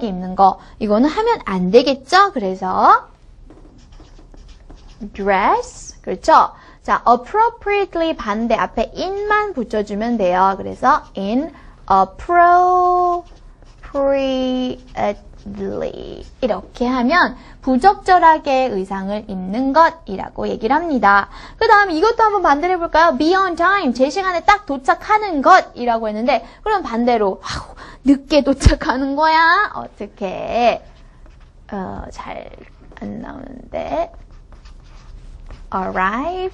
입는 거 이거는 하면 안 되겠죠? 그래서 dress 그렇죠? 자, appropriately 반대 앞에 in만 붙여주면 돼요. 그래서 inappropriately 이렇게 하면 부적절하게 의상을 입는 것이라고 얘기를 합니다. 그 다음에 이것도 한번 반대로 해볼까요? be on time, 제 시간에 딱 도착하는 것이라고 했는데 그럼 반대로 늦게 도착하는 거야? 어떻게 잘 안 나오는데 arrive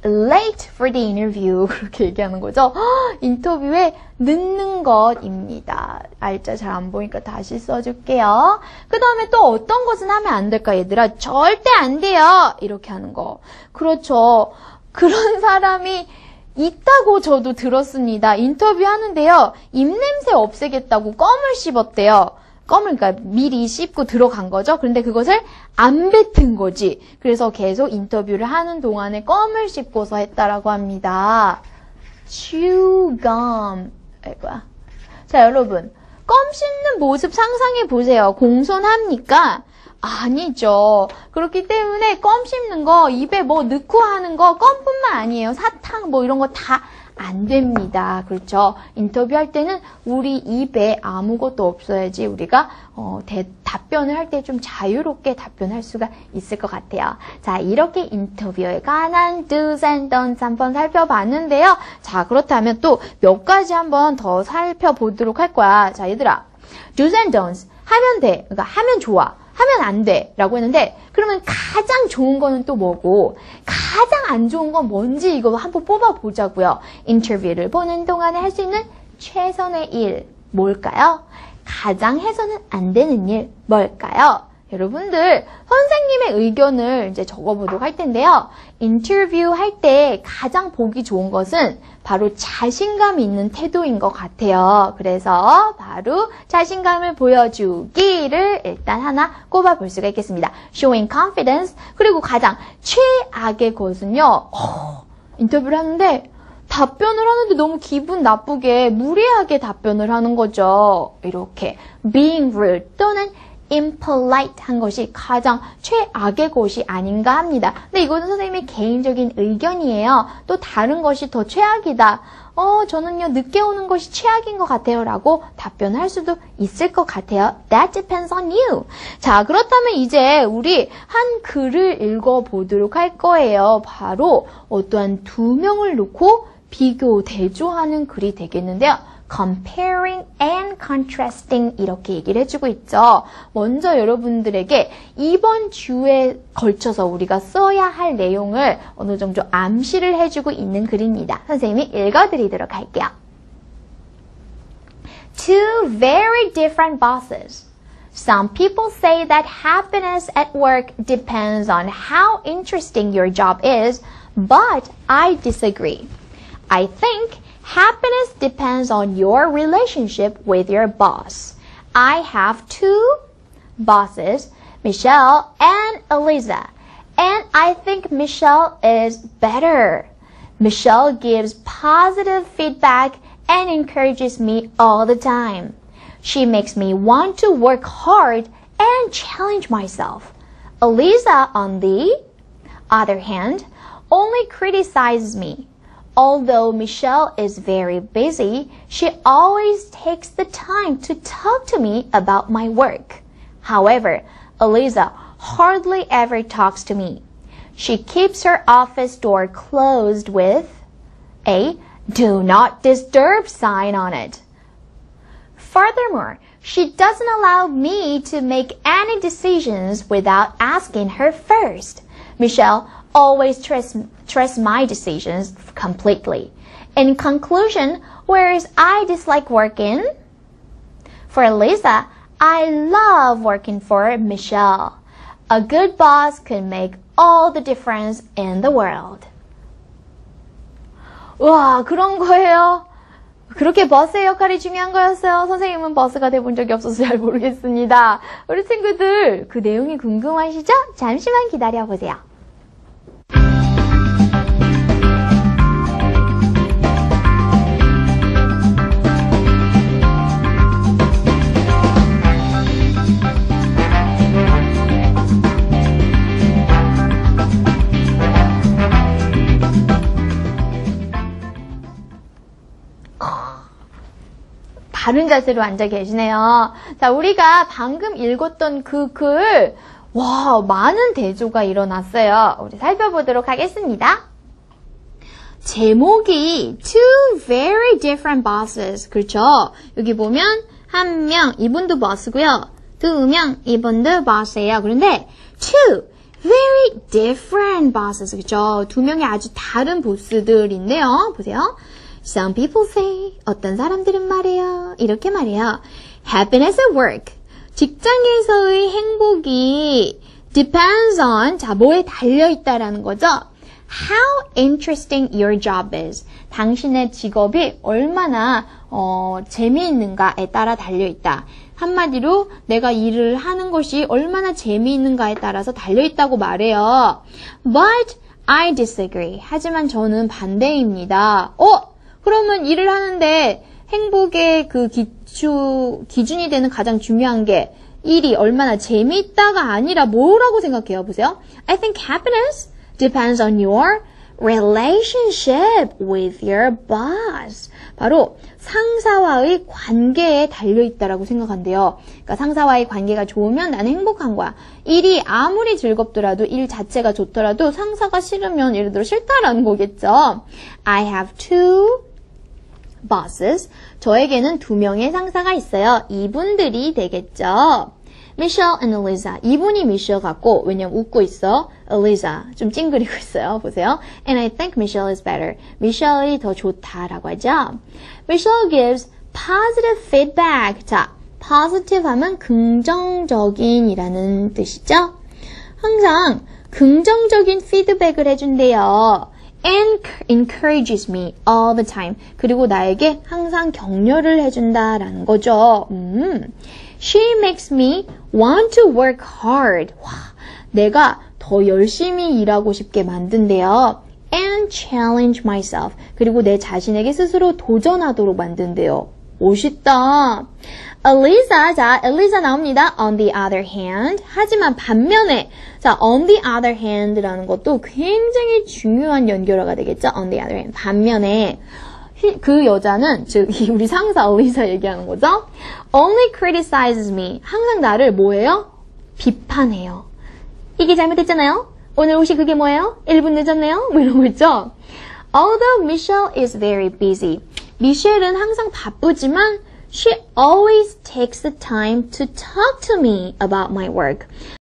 late for the interview 그렇게 얘기하는 거죠. 인터뷰에 늦는 것입니다. 알짜 잘 안 보니까 다시 써줄게요. 그 다음에 또 어떤 것은 하면 안 될까 얘들아? 절대 안 돼요. 이렇게 하는 거. 그렇죠. 그런 사람이 있다고 저도 들었습니다. 인터뷰 하는데요. 입냄새 없애겠다고 껌을 씹었대요. 껌을 그러니까 미리 씹고 들어간 거죠. 그런데 그것을 안 뱉은 거지. 그래서 계속 인터뷰를 하는 동안에 껌을 씹고서 했다라고 합니다. chew gum. 아이고야. 자, 여러분. 껌 씹는 모습 상상해 보세요. 공손합니까? 아니죠. 그렇기 때문에 껌 씹는 거, 입에 뭐 넣고 하는 거 껌뿐만 아니에요. 사탕 뭐 이런 거 다 안 됩니다. 그렇죠? 인터뷰할 때는 우리 입에 아무것도 없어야지 우리가 답변을 할 때 좀 자유롭게 답변할 수가 있을 것 같아요. 자, 이렇게 인터뷰에 관한 do's and don'ts 한번 살펴봤는데요. 자, 그렇다면 또 몇 가지 한번 더 살펴보도록 할 거야. 자, 얘들아. do's and don'ts 하면 돼. 그러니까 하면 좋아. 하면 안 돼. 라고 했는데 그러면 가장 좋은 거는 또 뭐고 가장 안 좋은 건 뭔지 이거 한번 뽑아보자고요. 인터뷰를 보는 동안에 할 수 있는 최선의 일 뭘까요? 가장 해서는 안 되는 일 뭘까요? 여러분들 선생님의 의견을 이제 적어보도록 할 텐데요. 인터뷰 할 때 가장 보기 좋은 것은 바로 자신감 있는 태도인 것 같아요. 그래서 바로 자신감을 보여주기를 일단 하나 꼽아볼 수가 있겠습니다. Showing confidence. 그리고 가장 최악의 것은요. 인터뷰를 하는데 답변을 하는데 너무 기분 나쁘게 무례하게 답변을 하는 거죠. 이렇게 being rude 또는 impolite 한 것이 가장 최악의 것이 아닌가 합니다. 근데 이거는 선생님의 개인적인 의견이에요. 또 다른 것이 더 최악이다. 저는요 늦게 오는 것이 최악인 것 같아요 라고 답변할 수도 있을 것 같아요. That depends on you. 자, 그렇다면 이제 우리 한 글을 읽어보도록 할 거예요. 바로 어떠한 두 명을 놓고 비교, 대조하는 글이 되겠는데요. comparing and contrasting 이렇게 얘기를 해주고 있죠. 먼저 여러분들에게 이번 주에 걸쳐서 우리가 써야 할 내용을 어느 정도 암시를 해주고 있는 글입니다. 선생님이 읽어드리도록 할게요. Two very different bosses. Some people say that happiness at work depends on how interesting your job is, but I disagree. I think happiness depends on your relationship with your boss. I have two bosses, Michelle and Eliza, and I think Michelle is better. Michelle gives positive feedback and encourages me all the time. She makes me want to work hard and challenge myself. Eliza, on the other hand, only criticizes me. Although Michelle is very busy, she always takes the time to talk to me about my work. However, Eliza hardly ever talks to me. She keeps her office door closed with a "Do not disturb" sign on it. Furthermore, she doesn't allow me to make any decisions without asking her first. Michelle always trusts my decisions completely. In conclusion, whereas I dislike working for Eliza, I love working for Michelle. A good boss can make all the difference in the world. 와, 그런 거예요. 그렇게 버스의 역할이 중요한 거였어요. 선생님은 버스가 돼본 적이 없어서 잘 모르겠습니다. 우리 친구들, 그 내용이 궁금하시죠? 잠시만 기다려보세요. 바른 자세로 앉아 계시네요. 자, 우리가 방금 읽었던 그 글, 와, 많은 대조가 일어났어요. 우리 살펴보도록 하겠습니다. 제목이 Two very different bosses. 그렇죠? 여기 보면 한 명, 이분도 boss고요. 두 명, 이분도 boss예요. 그런데 two very different bosses. 그렇죠? 두 명이 아주 다른 보스들인데요. 보세요. Some people say, 어떤 사람들은 말해요. 이렇게 말해요. Happiness at work. 직장에서의 행복이 depends on, 자, 뭐에 달려있다라는 거죠? How interesting your job is. 당신의 직업이 얼마나 재미있는가에 따라 달려있다. 한마디로 내가 일을 하는 것이 얼마나 재미있는가에 따라서 달려있다고 말해요. But I disagree. 하지만 저는 반대입니다. 그러면 일을 하는데 행복의 그 기준이 되는 가장 중요한 게 일이 얼마나 재미있다가 아니라 뭐라고 생각해요? 보세요. I think happiness depends on your relationship with your boss. 바로 상사와의 관계에 달려있다라고 생각한대요. 그러니까 상사와의 관계가 좋으면 나는 행복한 거야. 일이 아무리 즐겁더라도 일 자체가 좋더라도 상사가 싫으면 예를 들어 싫다라는 거겠죠. I have two bosses. 저에게는 두 명의 상사가 있어요. 이분들이 되겠죠. Michelle and Eliza. 이분이 Michelle 같고, 왜냐면 웃고 있어. Eliza. 좀 찡그리고 있어요. 보세요. And I think Michelle is better. Michelle이 더 좋다라고 하죠. Michelle gives positive feedback. 자, positive 하면 긍정적인이라는 뜻이죠. 항상 긍정적인 피드백을 해준대요. And encourages me all the time. 그리고 나에게 항상 격려를 해준다라는 거죠. She makes me want to work hard. 와, 내가 더 열심히 일하고 싶게 만든대요. And challenge myself. 그리고 내 자신에게 스스로 도전하도록 만든대요. 멋있다. Eliza, 자, Eliza 나옵니다. On the other hand. 하지만 반면에, 자, on the other hand라는 것도 굉장히 중요한 연결어가 되겠죠. On the other hand. 반면에, 그 여자는, 즉, 우리 상사 Eliza 얘기하는 거죠. Only criticizes me. 항상 나를 뭐예요? 비판해요. 이게 잘못됐잖아요? 오늘 혹시 그게 뭐예요? 1분 늦었네요? 뭐 이런 거 있죠? Although Michelle is very busy. 미셸은 항상 바쁘지만 she always takes the time to talk to me about my work.